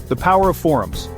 The power of forums.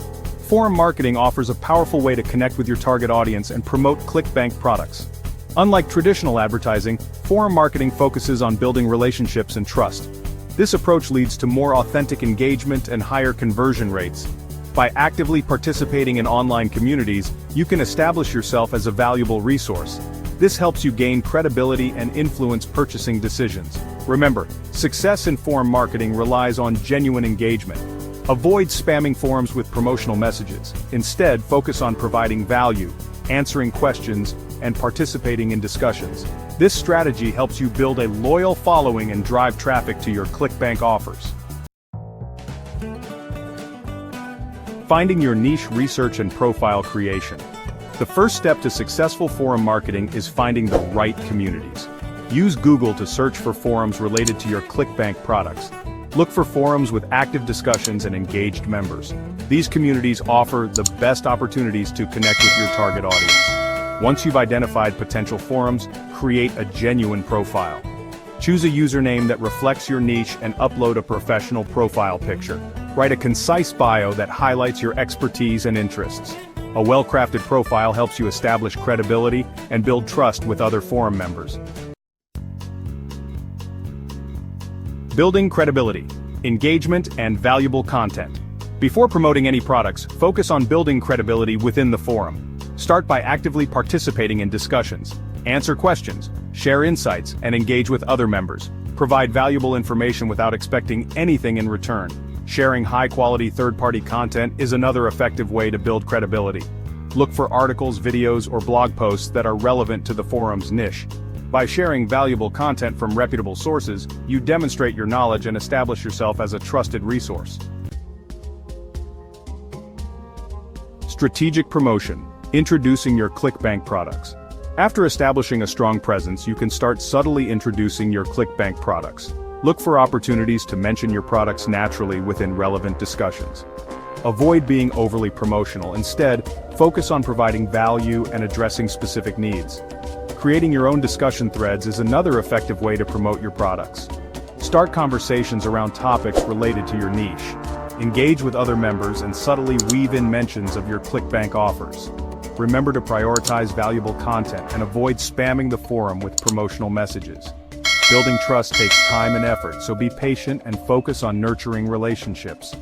Forum marketing offers a powerful way to connect with your target audience and promote ClickBank products. Unlike traditional advertising, forum marketing focuses on building relationships and trust. This approach leads to more authentic engagement and higher conversion rates. By actively participating in online communities, you can establish yourself as a valuable resource. This helps you gain credibility and influence purchasing decisions. Remember, success in forum marketing relies on genuine engagement. Avoid spamming forums with promotional messages. Instead, focus on providing value, answering questions, and participating in discussions. This strategy helps you build a loyal following and drive traffic to your ClickBank offers. Finding your niche research and profile creation. The first step to successful forum marketing is finding the right communities. Use Google to search for forums related to your ClickBank products. Look for forums with active discussions and engaged members. These communities offer the best opportunities to connect with your target audience. Once you've identified potential forums, create a genuine profile. Choose a username that reflects your niche and upload a professional profile picture. Write a concise bio that highlights your expertise and interests. A well-crafted profile helps you establish credibility and build trust with other forum members. Building credibility, engagement, and valuable content. Before promoting any products, focus on building credibility within the forum. Start by actively participating in discussions. Answer questions, share insights, and engage with other members. Provide valuable information without expecting anything in return. Sharing high-quality third-party content is another effective way to build credibility. Look for articles, videos, or blog posts that are relevant to the forum's niche. By sharing valuable content from reputable sources, you demonstrate your knowledge and establish yourself as a trusted resource. Strategic promotion. Introducing your ClickBank products. After establishing a strong presence, you can start subtly introducing your ClickBank products. Look for opportunities to mention your products naturally within relevant discussions. Avoid being overly promotional. Instead, focus on providing value and addressing specific needs. Creating your own discussion threads is another effective way to promote your products. Start conversations around topics related to your niche. Engage with other members and subtly weave in mentions of your ClickBank offers. Remember to prioritize valuable content and avoid spamming the forum with promotional messages. Building trust takes time and effort, so be patient and focus on nurturing relationships.